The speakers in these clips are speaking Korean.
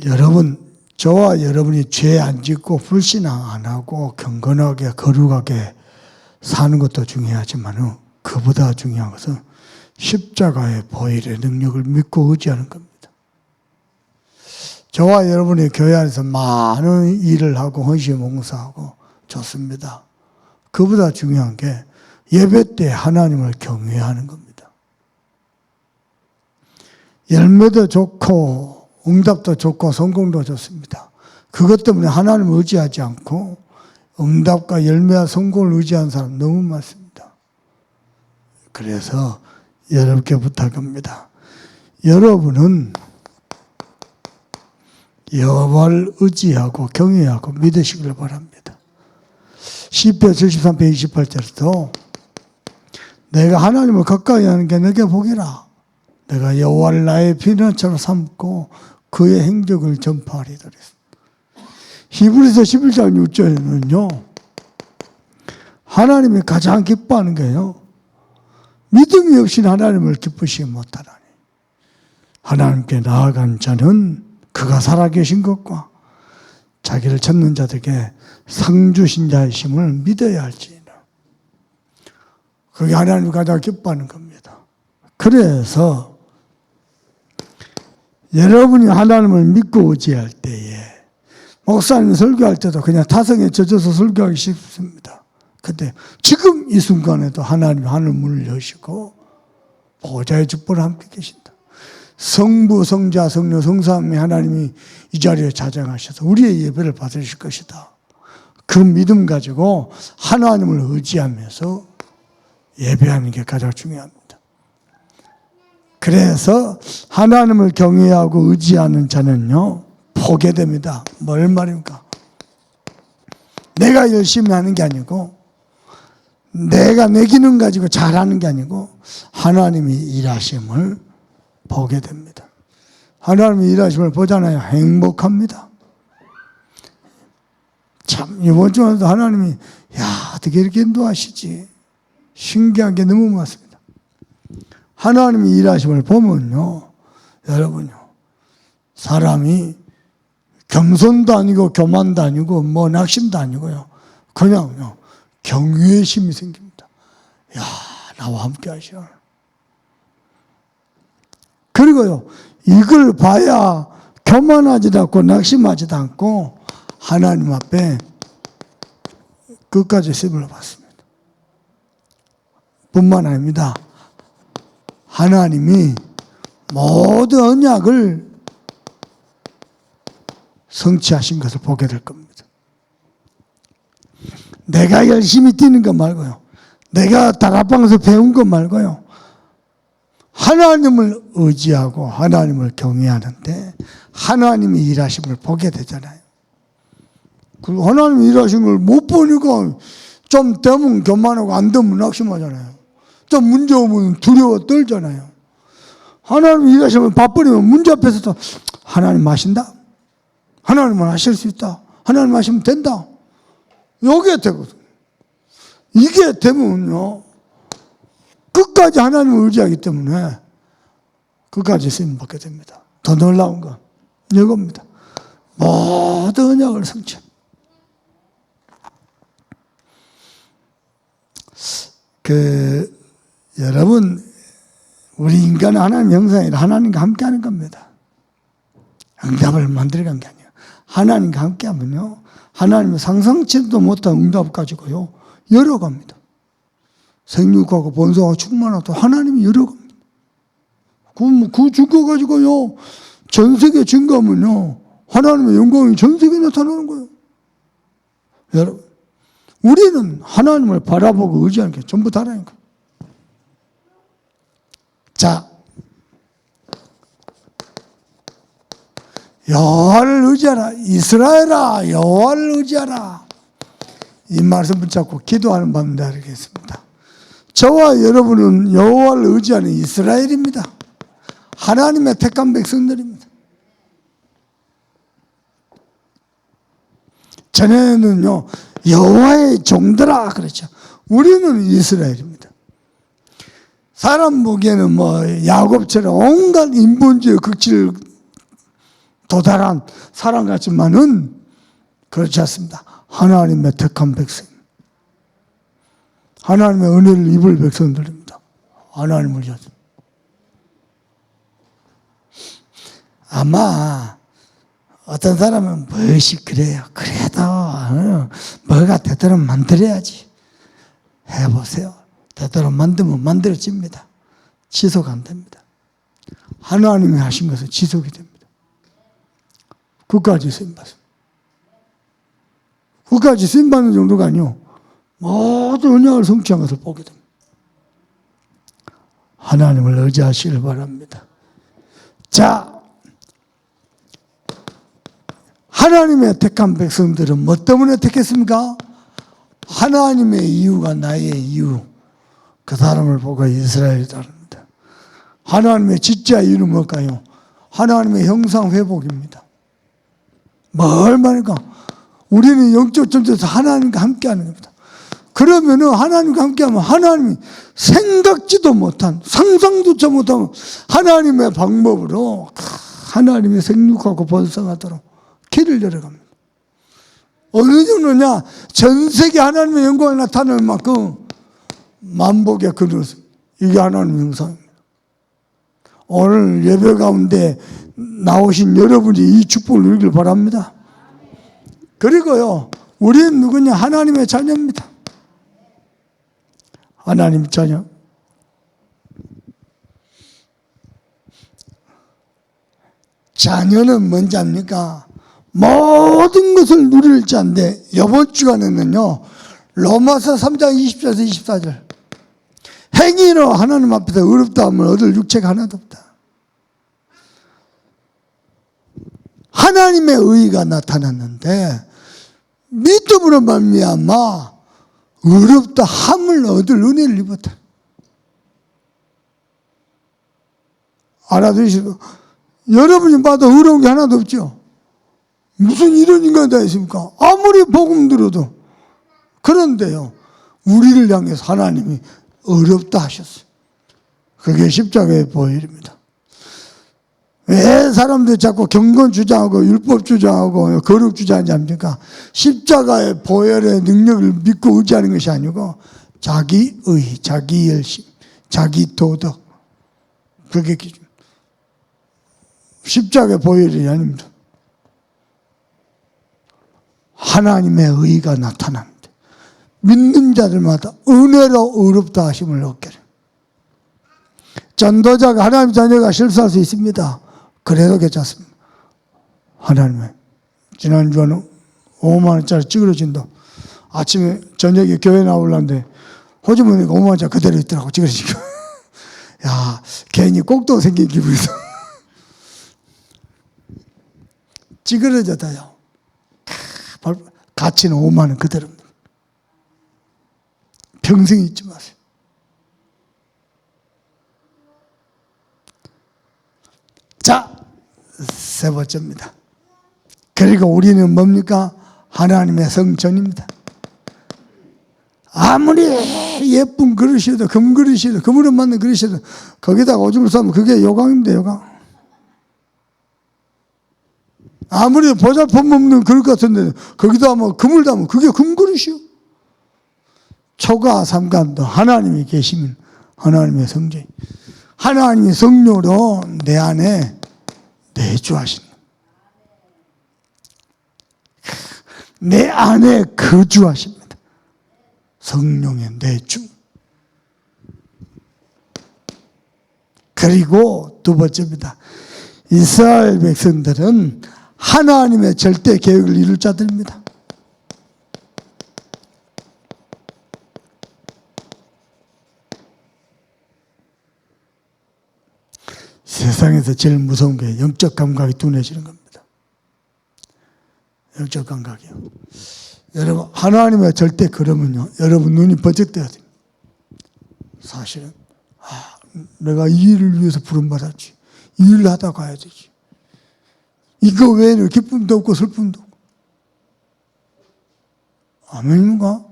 여러분, 저와 여러분이 죄 안 짓고 불신앙 안 하고 경건하게 거룩하게 사는 것도 중요하지만 그보다 중요한 것은 십자가의 보혈의 능력을 믿고 의지하는 겁니다. 저와 여러분이 교회 안에서 많은 일을 하고 헌신 봉사하고 좋습니다. 그보다 중요한 게 예배 때 하나님을 경외하는 겁니다. 열매도 좋고 응답도 좋고 성공도 좋습니다. 그것 때문에 하나님을 의지하지 않고 응답과 열매와 성공을 의지하는 사람 너무 많습니다. 그래서 여러분께 부탁합니다. 여러분은 여호와를 의지하고 경외하고 믿으시길 바랍니다. 시편 73편 28절에도 내가 하나님을 가까이 하는 게 내게 복이라. 내가 여호와를 나의 피난처로 삼고 그의 행적을 전파하리다. 히브리서 11장 6절에는요. 하나님이 가장 기뻐하는 게요. 믿음이 없이는 하나님을 기쁘시게 못하나니. 하나님께 나아간 자는 그가 살아계신 것과 자기를 찾는 자들에게 상 주신 자이심을 믿어야 할지니라. 그게 하나님이 가장 기뻐하는 겁니다. 그래서 여러분이 하나님을 믿고 의지할 때에 목사님 설교할 때도 그냥 타성에 젖어서 설교하기 쉽습니다. 근데 지금 이 순간에도 하나님이 하늘 문을 여시고 보좌의 축복을 함께 계신다. 성부, 성자, 성령, 성삼위 하나님이 이 자리에 자정하셔서 우리의 예배를 받으실 것이다. 그 믿음 가지고 하나님을 의지하면서 예배하는 게 가장 중요합니다. 그래서 하나님을 경외하고 의지하는 자는요, 보게 됩니다. 뭘 말입니까? 내가 열심히 하는 게 아니고 내가 내 기능 가지고 잘하는 게 아니고 하나님이 일하심을 보게 됩니다. 하나님이 일하심을 보잖아요. 행복합니다. 참 이번 주에도 하나님이 어떻게 이렇게 인도하시지? 신기한 게 너무 많습니다. 하나님이 일하심을 보면요. 여러분요. 사람이 겸손도 아니고 교만도 아니고 뭐 낙심도 아니고요. 그냥요. 경외심이 생깁니다. 나와 함께 하시오. 그리고요. 이걸 봐야 교만하지도 않고 낙심하지도 않고 하나님 앞에 끝까지 쓰임을 받습니다. 뿐만 아닙니다. 하나님이 모든 언약을 성취하신 것을 보게 될 겁니다. 내가 열심히 뛰는 것 말고요. 내가 다락방에서 배운 것 말고요. 하나님을 의지하고 하나님을 경외하는데 하나님이 일하심을 보게 되잖아요. 그리고 하나님이 일하신 걸 못 보니까 좀 되면 교만하고 안 되면 낙심하잖아요. 좀 문제 오면 두려워 떨잖아요. 하나님이 일하시면 바쁘면 문제 앞에서도 하나님 하신다. 하나님은 하실 수 있다. 하나님 하시면 된다. 이게 되거든. 이게 되면요. 끝까지 하나님을 의지하기 때문에 끝까지 쓰임 받게 됩니다. 더 놀라운 건 이겁니다. 모든 언약을 성취. 여러분, 우리 인간은 하나님 형상이라 하나님과 함께 하는 겁니다. 응답을 만들어간 게 아니에요. 하나님과 함께 하면요. 하나님은 상상치도 못한 응답 가지고요. 열어갑니다. 생육하고 번성하고 충만하고 하나님이 열어갑니다. 그 증거가지고요. 전 세계 증거하면요. 하나님의 영광이 전 세계에 나타나는 거예요. 여러분, 우리는 하나님을 바라보고 의지하는 게 전부 다라니까. 자, 여호와를 의지하라. 이스라엘아, 여호와를 의지하라. 이 말씀 붙잡고 기도하는 밤 되겠습니다. 저와 여러분은 여호와를 의지하는 이스라엘입니다. 하나님의 택한 백성들입니다. 전에는요, 여호와의 종들아 그랬죠. 우리는 이스라엘입니다. 사람 보기에는 야곱처럼 온갖 인본주의 극치를 도달한 사람 같지만은 그렇지 않습니다. 하나님의 택한 백성, 하나님의 은혜를 입을 백성들입니다. 하나님을 위해서. 아마 어떤 사람은 무엇이 그래요. 그래도 뭐가 되도록 만들어야지. 해보세요. 되도록 만들면 만들어집니다. 지속 안 됩니다. 하나님이 하신 것은 지속이 됩니다. 그까지 쓰임받습니다. 그까지 쓰임받는 정도가 아니요. 모든 언약을 성취한 것을 보게 됩니다. 하나님을 의지하시길 바랍니다. 자, 하나님의 택한 백성들은 뭐 때문에 택했습니까? 하나님의 이유가 나의 이유. 그 사람을 보고 이스라엘이다. 하나님의 진짜 이유는 뭘까요? 하나님의 형상 회복입니다. 뭘 말할까? 우리는 영적 존재에서 하나님과 함께하는 겁니다. 그러면은 하나님과 함께하면 하나님이 생각지도 못한, 상상조차 못한 하나님의 방법으로 하나님이 생육하고 번성하도록 길을 열어갑니다. 어느 정도냐? 전 세계 하나님의 영광이 나타날 만큼 만복의 그릇, 이게 하나님의 형상입니다. 오늘 예배 가운데 나오신 여러분이 이 축복을 누리길 바랍니다. 그리고요, 우리는 누구냐? 하나님의 자녀입니다. 하나님 자녀. 자녀는 뭔지 압니까? 모든 것을 누릴 자인데, 이번 주간에는요, 로마서 3장 20절에서 24절. 행위로 하나님 앞에서 의롭다함을 얻을 육체가 하나도 없다. 하나님의 의의가 나타났는데 믿음으로 말미암아 의롭다함을 얻을 은혜를 입었다. 알아들으시고, 여러분이 봐도 의로운 게 하나도 없죠. 무슨 이런 인간이 다 있습니까? 아무리 복음 들어도. 그런데요, 우리를 향해서 하나님이 어렵다 하셨어요. 그게 십자가의 보혈입니다. 왜 사람들이 자꾸 경건 주장하고 율법 주장하고 거룩 주장하지 않습니까? 십자가의 보혈의 능력을 믿고 의지하는 것이 아니고 자기 의, 자기 열심, 자기 도덕, 그게 기준. 십자가의 보혈이 아닙니다. 하나님의 의가 나타납니다. 믿는 자들마다 은혜로 의롭다 하심을 얻게 됩니다. 전도자가 하나님 자녀가 실수할 수 있습니다. 그래도 괜찮습니다. 하나님의 지난주에는 5만 원짜리 찌그러진다. 아침에 저녁에 교회 나오려는데 호주머니가 5만 원짜리 그대로 있더라고. 찌그러지고. 야, 괜히 꼭도 생긴 기분이다. 찌그러졌다요. 가치는 5만 원 그대로입니다. 평생 잊지 마세요. 자, 세 번째입니다. 그리고 우리는 뭡니까? 하나님의 성전입니다. 아무리 예쁜 그릇이어도, 금그릇이어도, 금으로 만든 그릇이어도 거기다가 오줌을 싸면 그게 요강입니다. 요강. 아무리 보잘품 없는 그릇 같은데 거기다 뭐 금을 담으면 그게 금그릇이요. 초가 삼간도 하나님이 계시면 하나님의 성전, 하나님이 성령으로 내 안에 내주하시는, 내 안에 거주하십니다. 성령의 내주. 그리고 두 번째입니다. 이스라엘 백성들은 하나님의 절대 계획을 이룰 자들입니다. 세상에서 제일 무서운 게 영적 감각이 둔해지는 겁니다. 영적 감각이요. 여러분, 하나님의 절대 그러면요, 여러분 눈이 번쩍 떠야 됩니다. 사실은 내가 이 일을 위해서 부름받았지, 이 일을 하다 가야 되지, 이거 외에는 기쁨도 없고 슬픔도 없고. 아멘입니까?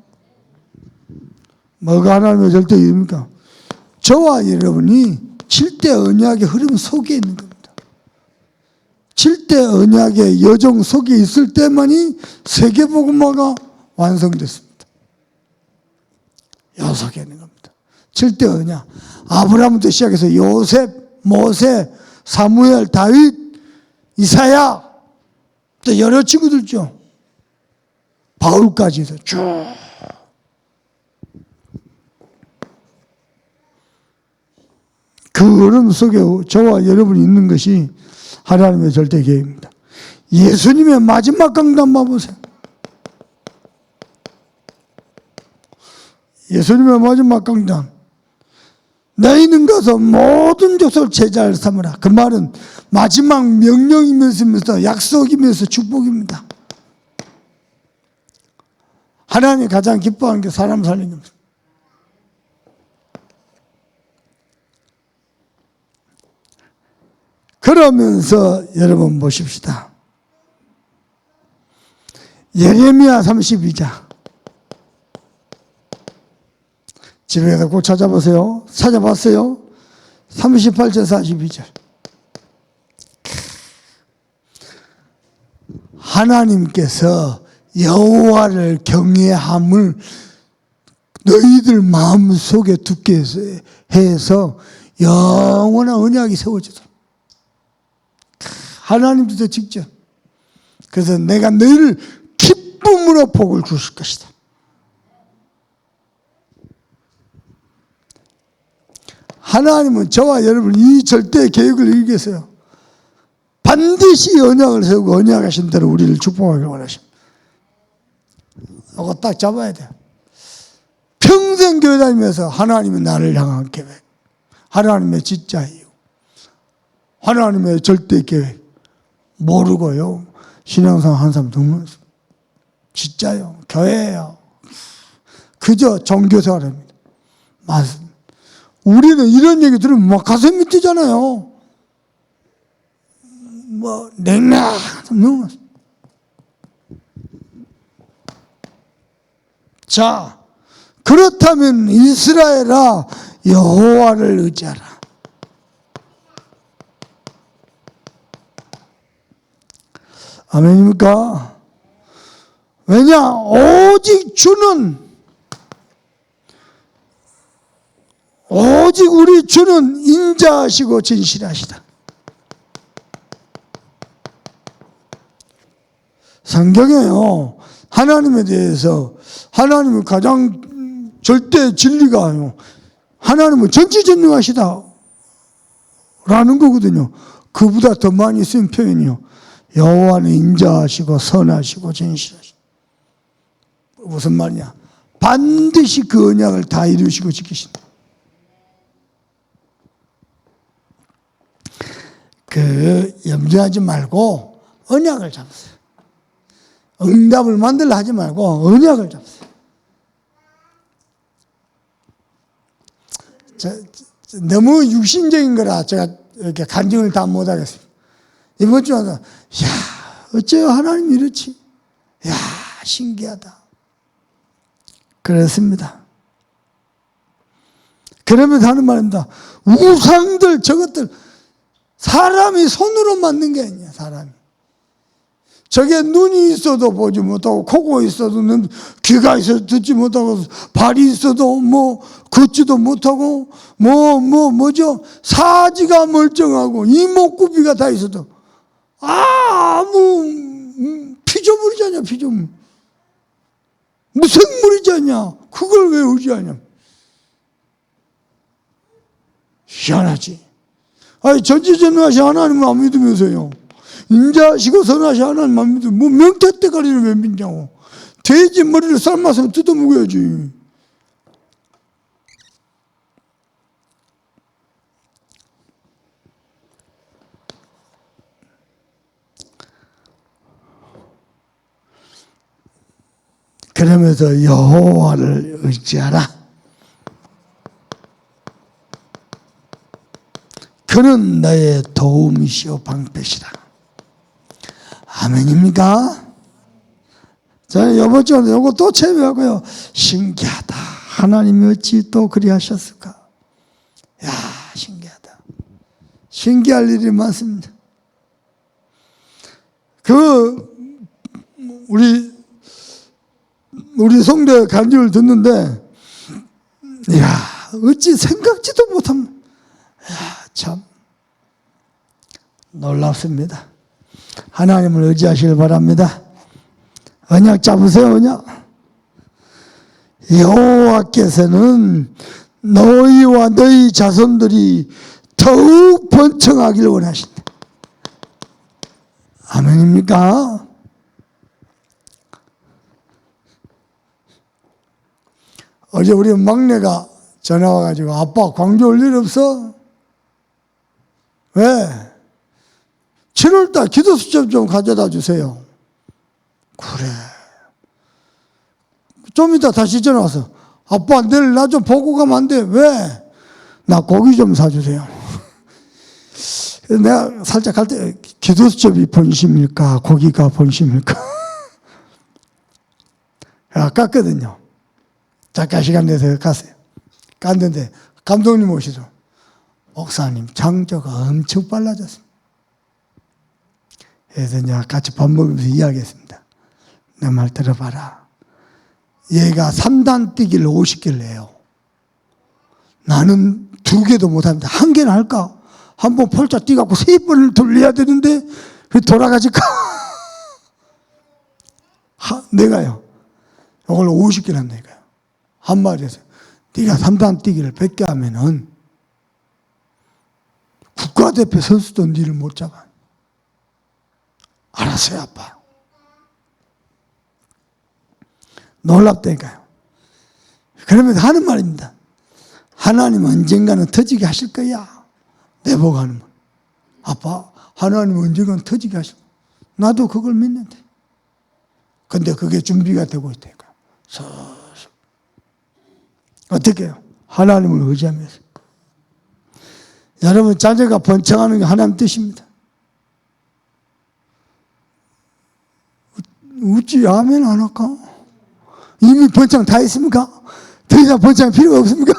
뭐가 하나님의 절대 이유입니까? 저와 여러분이 7대 언약의 흐름 속에 있는 겁니다. 7대 언약의 여정 속에 있을 때만이 세계복음화가 완성됐습니다. 여석에 있는 겁니다. 7대 언약. 아브라함부터 시작해서 요셉, 모세, 사무엘, 다윗, 이사야, 또 여러 친구들 있죠. 바울까지도 쭉. 그 흐름 속에 저와 여러분이 있는 것이 하나님의 절대 계획입니다. 예수님의 마지막 강단 봐보세요. 예수님의 마지막 강단. 너희는 가서 모든 족속을 제자를 삼으라. 그 말은 마지막 명령이면서 약속이면서 축복입니다. 하나님이 가장 기뻐하는 게 사람 살리는 겁니다. 그러면서 여러분 보십시다. 예레미야 32장. 집에 가서 꼭 찾아보세요. 찾아봤어요? 38절 42절. 하나님께서 여호와를 경외함을 너희들 마음속에 두게 해서 영원한 언약이 세워지도록. 하나님도 직접. 그래서 내가 너희를 기쁨으로 복을 주실 것이다. 하나님은 저와 여러분 이 절대 계획을 이루겠어요. 반드시 언약을 세우고 언약하신 대로 우리를 축복하길 원하십니다. 이거 딱 잡아야 돼요. 평생 교회 다니면서 하나님은 나를 향한 계획, 하나님의 진짜 이유, 하나님의 절대 계획 모르고요. 신앙생활 한 사람 너무 진짜요. 교회예요. 그저 종교생활입니다. 맞습니다. 우리는 이런 얘기 들으면 막 가슴이 뛰잖아요. 뭐 냉랭 너무. 자, 그렇다면 이스라엘아 여호와를 의지하라. 아멘입니까? 왜냐? 오직 우리 주는 인자하시고 진실하시다. 성경에요. 하나님에 대해서 하나님은 가장 절대 진리가 하나님은 전지전능하시다 라는 거거든요. 그보다 더 많이 쓴 표현이요. 여호와는 인자하시고 선하시고 진실하시다. 무슨 말이냐? 반드시 그 언약을 다 이루시고 지키신다. 염려하지 말고 언약을 잡으세요. 응답을 만들려 하지 말고 언약을 잡으세요. 너무 육신적인 거라 제가 이렇게 간증을 다 못하겠습니다. 이번 주에 야, 어째요 하나님 이렇지? 야, 신기하다. 그렇습니다. 그러면서 하는 말입니다. 우상들 저것들 사람이 손으로 만든 게 아니야. 사람이. 저게 눈이 있어도 보지 못하고 코가 있어도 귀가 있어도 듣지 못하고 발이 있어도 뭐 걷지도 못하고 뭐죠? 사지가 멀쩡하고 이목구비가 다 있어도 아무 피조물이잖아. 피조물. 무생물이잖아. 그걸 왜 의지하냐. 희한하지. 아니 전지전능하신 하나님을 안 믿으면서요. 인자하시고 선하신 하나님 안 믿으면 뭐 명태대가리를 왜 믿냐고. 돼지 머리를 삶아서 뜯어먹어야지. 그러면서 여호와를 의지하라. 그는 너의 도움이시오 방패시라. 아멘입니까? 저는 이번 주에 이거 또 체험하고요. 신기하다. 하나님이 어찌 또 그리 하셨을까? 야, 신기하다. 신기할 일이 많습니다. 우리 성대 간증을 듣는데, 이야, 어찌 생각지도 못한, 참 놀랍습니다. 하나님을 의지하시길 바랍니다. 언약 잡으세요, 언약. 여호와께서는 너희와 너희 자손들이 더욱 번창하기를 원하신다. 아멘입니까? 어제 우리 막내가 전화 와가지고, 아빠 광주 올 일 없어? 왜? 7월달 기도 수첩 좀 가져다 주세요. 그래. 좀 이따 다시 전화 와서, 아빠 내일 나 좀 보고 가면 안 돼? 왜? 나 고기 좀 사주세요. 내가 살짝 갈 때, 기도 수첩이 본심일까? 고기가 본심일까? 깠거든요. 잠깐 시간 내서 갔어요. 갔는데 감독님 오시죠. 목사님 창조가 엄청 빨라졌습니다. 그래서 이제 같이 밥 먹으면서 이야기했습니다. 내 말 들어봐라. 얘가 3단 뛰기를 50개를 해요. 나는 2개도 못합니다. 1개는 할까? 한번 폴자 뛰갖고 3번을 돌려야 되는데 돌아가질까? 내가요. 이걸 50개를 한다니까요. 한마디에서 네가 3단 뛰기를 100개 하면은 국가대표 선수도 니를 못 잡아. 알았어요, 아빠. 놀랍다니까요. 그러면서 하는 말입니다. 하나님 언젠가는 터지게 하실 거야. 내보고 하는 말. 아빠, 하나님 언젠가는 터지게 하실 거야. 나도 그걸 믿는데. 근데 그게 준비가 되고 있다니까요. 어떻게 해요? 하나님을 의지하면서. 여러분, 자녀가 번창하는 게 하나님 뜻입니다. 어찌 아멘 안 할까? 이미 번창 다 했습니까? 더 이상 번창 필요가 없습니까?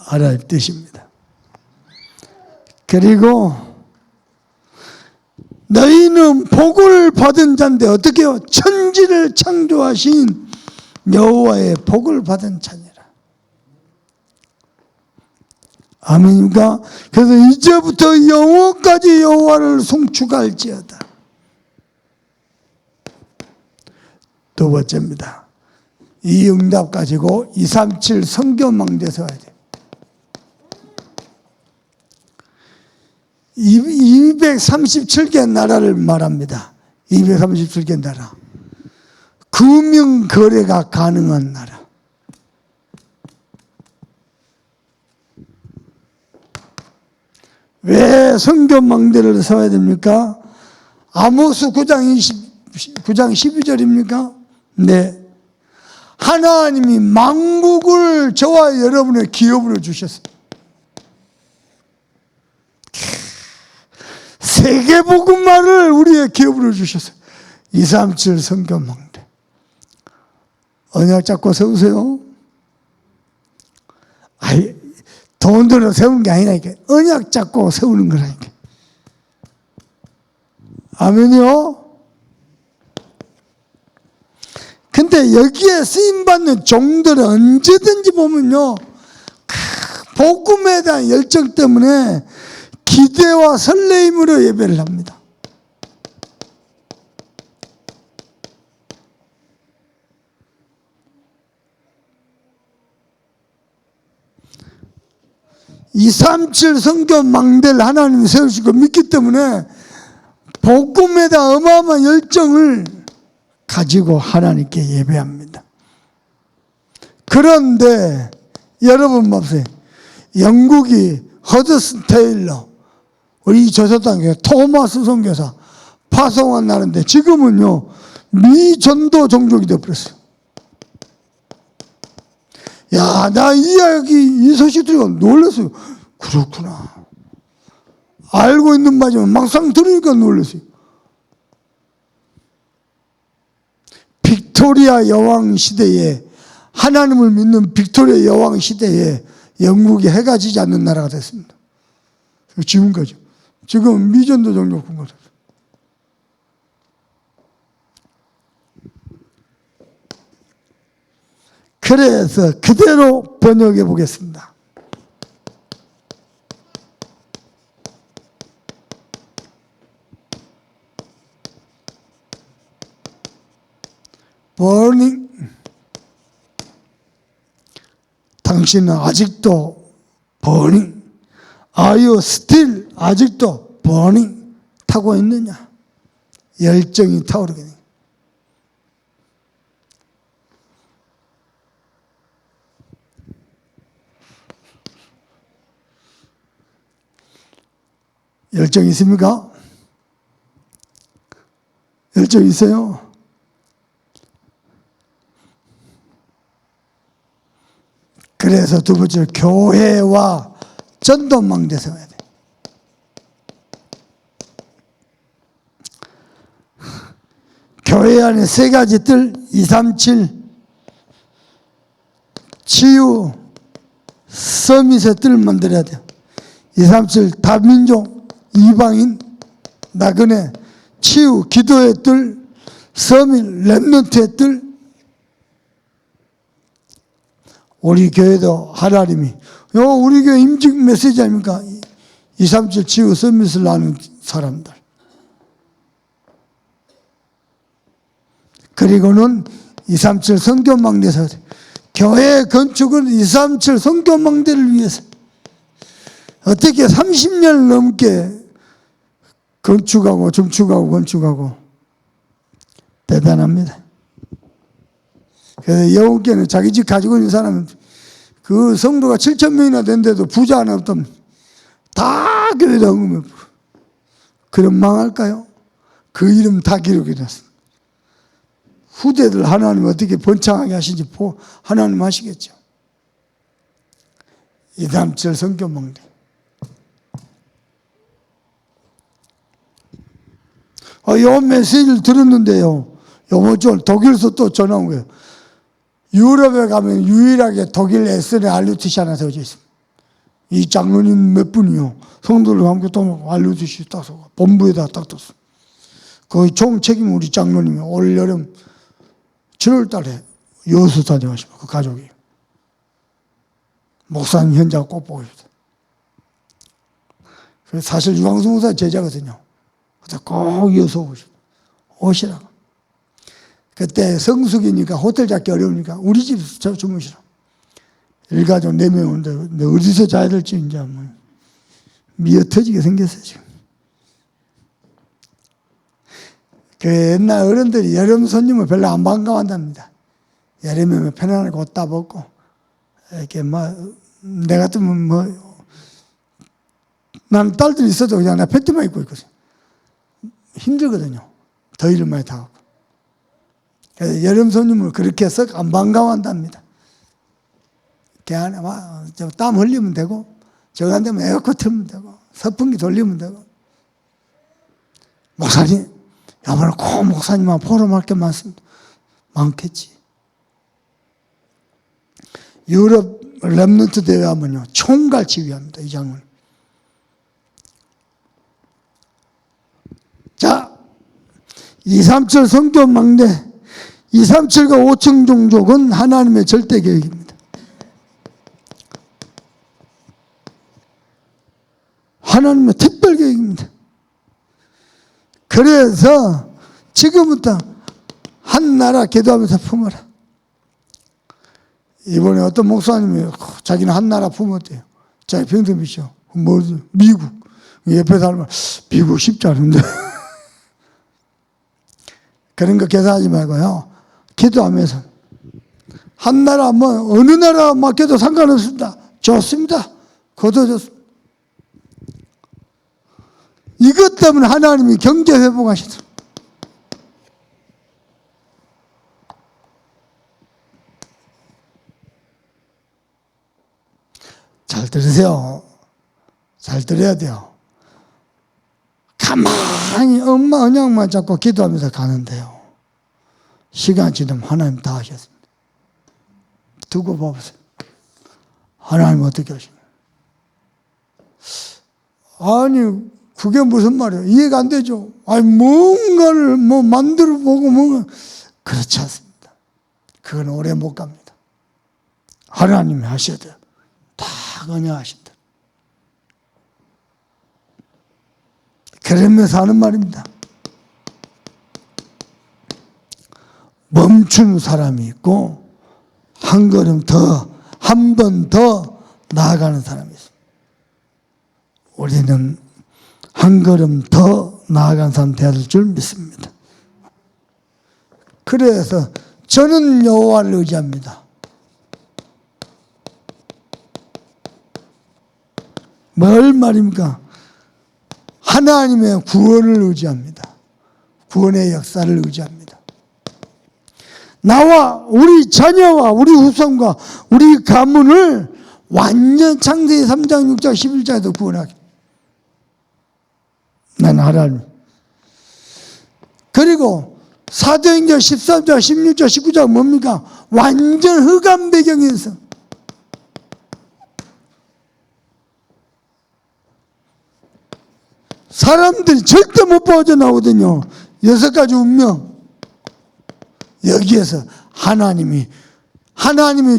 하나님 뜻입니다. 그리고 너희는 복을 받은 자인데 어떻게 해요? 천지를 창조하신 여호와의 복을 받은 자니라. 아멘입니까? 그래서 이제부터 영원까지 여호와를 송축할지어다. 두 번째입니다. 이 응답 가지고 237 성경망대에서 와야 돼요. 237개 나라를 말합니다. 237개 나라. 금융 거래가 가능한 나라. 왜 성경망대를 세워야 됩니까? 아모스 9장 12절입니까? 네. 하나님이 만국을 저와 여러분의 기업으로 주셨어요. 세계복음화를 우리의 기업으로 주셨어요. 237 성경망대. 언약 잡고 세우세요. 아이, 돈 들어 세우는 게 아니라니까. 언약 잡고 세우는 거라니까. 아멘이요? 근데 여기에 쓰임받는 종들은 언제든지 보면요, 복음에 대한 열정 때문에 기대와 설레임으로 예배를 합니다. (237) 성경망대를 하나님이 세우시고 믿기 때문에 복음에 대한 어마어마한 열정을 가지고 하나님께 예배합니다. 그런데 여러분 보세요. 영국이 허드슨 테일러, 우리 저서당에 토마스 선교사 파송한 나라인데 지금은요 미전도 종족이 되어버렸어요. 야, 나 이 소식 들으니까 놀랐어요. 그렇구나. 알고 있는 바지만 막상 들으니까 놀랐어요. 빅토리아 여왕 시대에, 하나님을 믿는 빅토리아 여왕 시대에 영국이 해가 지지 않는 나라가 됐습니다. 지금까지 지금 미전도 종족 군거죠. 그래서 그대로 번역해 보겠습니다. burning. 당신은 아직도 burning. Are you still 아직도 burning 타고 있느냐? 열정이 타오르게 됩니다. 열정 있습니까? 열정 있어요? 그래서 두 번째로 교회와 전도망대 세워야 돼. 교회 안에 세 가지 뜰, 237, 치유, 서밋의 뜰을 만들어야 돼요. 237, 다민족, 이방인, 나그네, 치유, 기도의 뜰, 서밋, 렘넌트의 뜰. 우리 교회도 하나님이, 우리 교회 임직 메시지 아닙니까? 237 치유 서밋을 나눈 사람들. 그리고는 237 성교망대에서 교회 건축은 237 성교망대를 위해서 어떻게 30년 넘게 건축하고 건축하고 대단합니다. 그래서 여우께는 자기 집 가지고 있는 사람은 그 성도가 7,000명이나 된데도 부자 하나 없다면 다 교회에다 헌금해. 그럼 망할까요? 그 이름 다 기록해 놨습니다. 후대들 하나님 어떻게 번창하게 하신지 하나님 하시겠죠. 237 성교망대. 요 메시지를 들었는데요. 요번 주 독일에서 또 전화 온 거예요. 유럽에 가면 유일하게 독일 에스네 알루티시 하나 세워져 있습니다. 이 장로님 몇 분이요. 성도를 함께 또 알루티시 딱 서 본부에다 딱 뒀어. 거의 총 책임 우리 장로님이 올 여름 7월 달에 여수 다녀가시고 그 가족이. 목사님 현장 꼭 보고 싶다. 사실 유광수 목사 제자거든요. 그래서 꼭 여수 오고 싶다. 오시라고. 그때 성수기니까 호텔 잡기 어려우니까 우리 집에서 주무시라. 일가족 4명 오는데 어디서 자야 될지 이제 뭐 미어 터지게 생겼어요 지금. 그 옛날 어른들이 여름 손님을 별로 안 반가워한답니다. 여름에 편안하게 옷 다 벗고 이렇게 내 같으면 난 딸들이 있어도 그냥 나 팬티만 입고 있거든. 힘들거든요. 더위를 많이 타고. 그래서 여름 손님을 그렇게 썩 안 반가워한답니다. 땀 흘리면 되고, 저거 안 되면 에어컨 틀면 되고, 선풍기 돌리면 되고. 목사님, 야만을 꼭 목사님만 포럼할 게 많겠지. 유럽 렘넌트 대회 하면요, 총갈 지휘합니다, 이 장군. 자, 237 성교망대. 237과 5층 종족은 하나님의 절대 계획입니다. 하나님의 특별 계획입니다. 그래서 지금부터 한 나라 기도하면서 품어라. 이번에 어떤 목사님이 자기는 한 나라 품었대요. 자기 평등이죠. 미국. 옆에 사람은 미국 쉽지 않은데. 그런 거 계산하지 말고요. 기도하면서 한 나라 어느 나라 맡겨도 상관없습니다. 좋습니다. 그것도 좋습니다. 이것 때문에 하나님이 경제 회복하시더라. 잘 들으세요. 잘 들어야 돼요. 가만히 엄마 언약만 잡고 기도하면서 가는데요. 시간 지나면 하나님 다 하셨습니다. 두고 봐보세요. 하나님 어떻게 하시나요? 아니 그게 무슨 말이에요? 이해가 안 되죠? 아니, 뭔가를 뭐 만들어 보고 뭔가, 그렇지 않습니다. 그건 오래 못 갑니다. 하나님이 하셔야 돼요. 다 은혜하신다. 그러면서 하는 말입니다. 멈춘 사람이 있고, 한 걸음 더, 한 번 더 나아가는 사람이 있습니다. 우리는 한 걸음 더 나아간 사람 되어야 될 줄 믿습니다. 그래서 저는 여호와를 의지합니다. 뭘 말입니까? 하나님의 구원을 의지합니다. 구원의 역사를 의지합니다. 나와 우리 자녀와 우리 후손과 우리 가문을 완전 창세기 3장, 6장, 11장에서 구원하기. 나는 하나님. 그리고 사도행전 13장, 16장, 19장 뭡니까? 완전 흑암 배경에서 사람들이 절대 못 빠져나오거든요. 6가지 운명. 여기에서 하나님이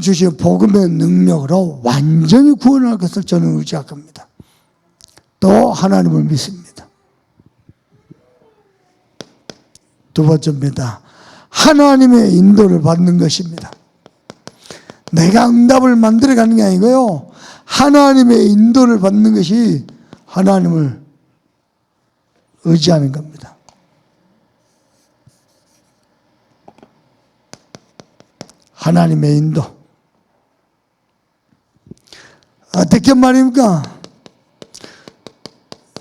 주신 복음의 능력으로 완전히 구원할 것을 저는 의지할 겁니다. 또 하나님을 믿습니다. 두 번째입니다. 하나님의 인도를 받는 것입니다. 내가 응답을 만들어가는 게 아니고요. 하나님의 인도를 받는 것이 하나님을 의지하는 겁니다. 하나님의 인도. 어떻게 말입니까?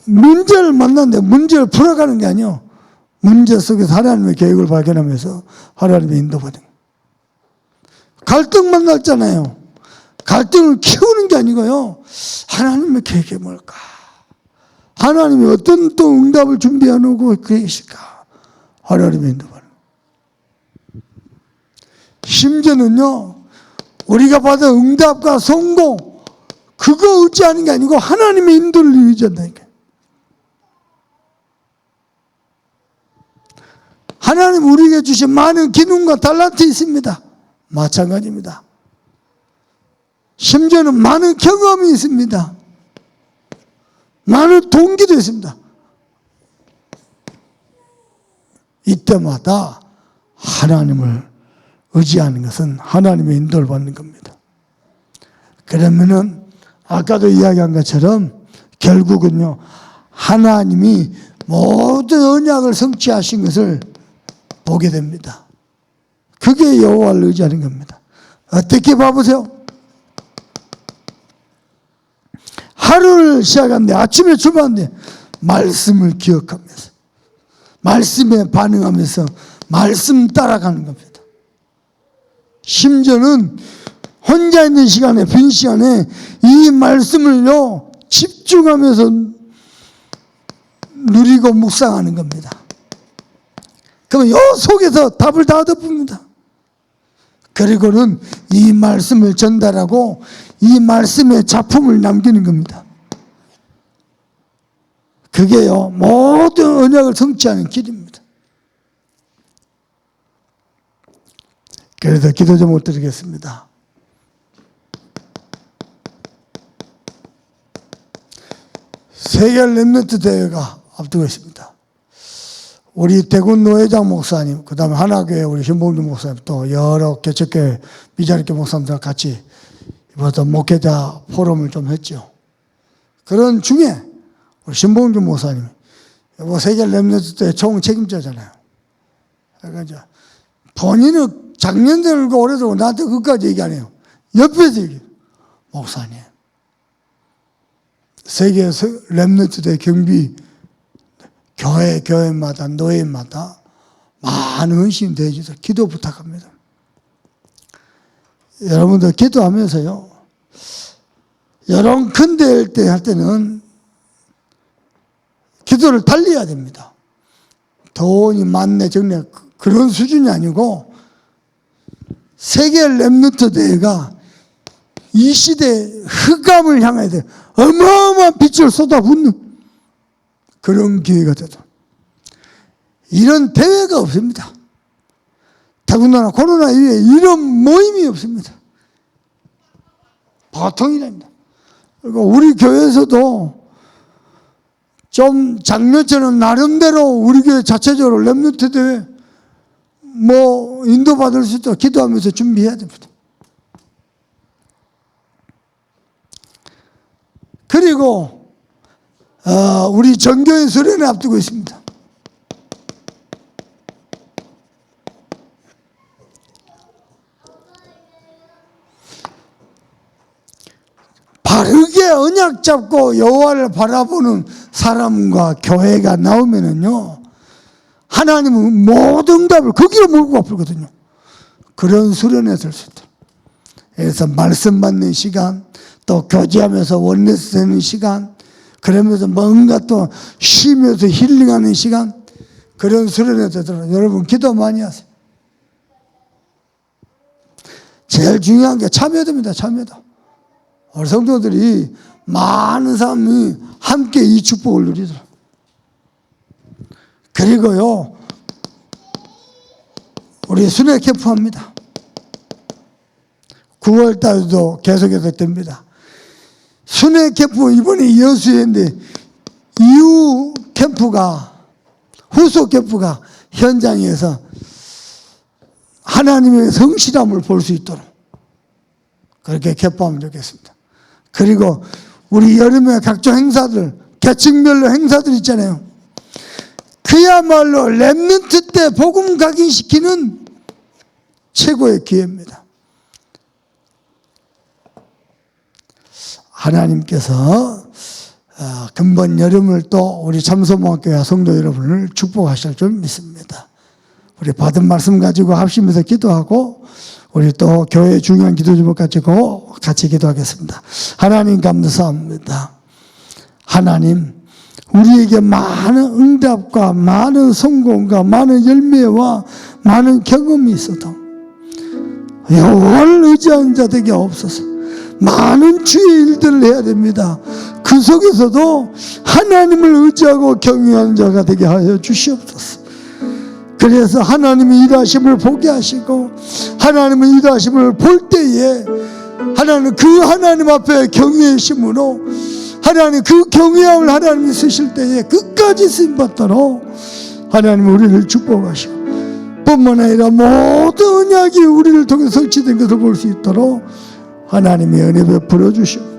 문제를 만났는데 문제를 풀어가는 게 아니에요. 문제 속에서 하나님의 계획을 발견하면서 하나님의 인도받는 거예요. 갈등 만났잖아요. 갈등을 키우는 게 아니고요. 하나님의 계획이 뭘까? 하나님이 어떤 또 응답을 준비해 놓고 계실까? 하나님의 인도받는 거예요. 심지어는요, 우리가 받은 응답과 성공, 그거 의지하는 게 아니고 하나님의 인도를 의지한다니까요. 하나님 우리에게 주신 많은 기능과 달란트 있습니다. 마찬가지입니다. 심지어는 많은 경험이 있습니다. 많은 동기도 있습니다. 이때마다 하나님을 의지하는 것은 하나님의 인도를 받는 겁니다. 그러면은 아까도 이야기한 것처럼 결국은요, 하나님이 모든 언약을 성취하신 것을 보게 됩니다. 그게 여호와를 의지하는 겁니다. 어떻게 봐보세요? 하루를 시작하는데, 아침에 출발하는데 말씀을 기억하면서, 말씀에 반응하면서 말씀 따라가는 겁니다. 심지어는 혼자 있는 시간에, 빈 시간에 이 말씀을요 집중하면서 누리고 묵상하는 겁니다. 그러면 이 속에서 답을 다 얻어봅니다. 그리고는 이 말씀을 전달하고 이 말씀의 작품을 남기는 겁니다. 그게요 모든 언약을 성취하는 길입니다. 그래서 기도 좀 드리겠습니다. 세계 렘넌트 대회가 앞두고 있습니다. 우리 대군 노회장 목사님, 그 다음에 하나교회 우리 신봉준 목사님, 또 여러 개척교회 미자립교 목사님들 같이 이번 목회자 포럼을 좀 했죠. 그런 중에 우리 신봉준 목사님, 세계 렘넌트 대회 총 책임자잖아요. 그러니까 이제 본인은 작년 들고 올해 들고 나한테 그것까지 얘기 안 해요. 옆에서 얘기해요. 목사님, 세계 렘넌트 대회 경비 교회마다 노예마다 많은 헌신 대해주셔서 기도 부탁합니다. 여러분들 기도하면서요, 여러 큰 대회 때 할 때는 기도를 달리해야 됩니다. 돈이 많네 적네 그런 수준이 아니고 세계 렘넌트 대회가 이 시대의 흑암을 향해야 돼. 어마어마한 빛을 쏟아붓는 그런 기회가 되도록. 이런 대회가 없습니다. 더군다나 코로나 이후에 이런 모임이 없습니다. 보통이랍니다. 그리고 우리 교회에서도 좀 작년처럼 나름대로 우리 교회 자체적으로 렘넌트 대회 인도받을 수 있도록 기도하면서 준비해야 됩니다. 그리고 우리 전교회 수련회 앞두고 있습니다. 바르게 언약 잡고 여호와를 바라보는 사람과 교회가 나오면은요, 하나님은 모든 답을 거기로 몰고 가버리거든요. 그런 수련회 될 수 있다. 그래서 말씀 받는 시간, 또 교제하면서 원내스 되는 시간, 그러면서 뭔가 또 쉬면서 힐링하는 시간, 그런 수련회 되도록 여러분 기도 많이 하세요. 제일 중요한 게 참여도입니다. 참여도. 우리 성도들이 많은 사람이 함께 이 축복을 누리더라. 그리고요, 우리 순회 캠프합니다. 9월 달도 계속해서 됩니다. 순회 캠프 이번에 여수인데 이후 캠프가, 후속 캠프가 현장에서 하나님의 성실함을 볼 수 있도록 그렇게 캠프하면 좋겠습니다. 그리고 우리 여름에 각종 행사들, 계층별로 행사들 있잖아요. 그야말로 렘넌트 때 복음 각인시키는 최고의 기회입니다. 하나님께서 금번 여름을 또 우리 참소모학교와 성도 여러분을 축복하실 줄 믿습니다. 우리 받은 말씀 가지고 합심해서 기도하고 우리 또 교회 중요한 기도 제목 가지고 같이 기도하겠습니다. 하나님 감사합니다. 하나님, 우리에게 많은 응답과 많은 성공과 많은 열매와 많은 경험이 있어도 여호와를 의지하는 자들에게 없어서 많은 주의 일들을 해야 됩니다. 그 속에서도 하나님을 의지하고 경외하는 자가 되게 하여 주시옵소서. 그래서 하나님의 일하심을 보게 하시고 하나님의 일하심을 볼 때에 하나님 그 하나님 앞에 경외심으로 하나님 그 경외함을 하나님이 쓰실 때에 끝까지 쓰임받도록 하나님 우리를 축복하시고 뿐만 아니라 모든 언약이 우리를 통해 성취된 것을 볼 수 있도록 하나님의 은혜 베풀어 주시옵소서.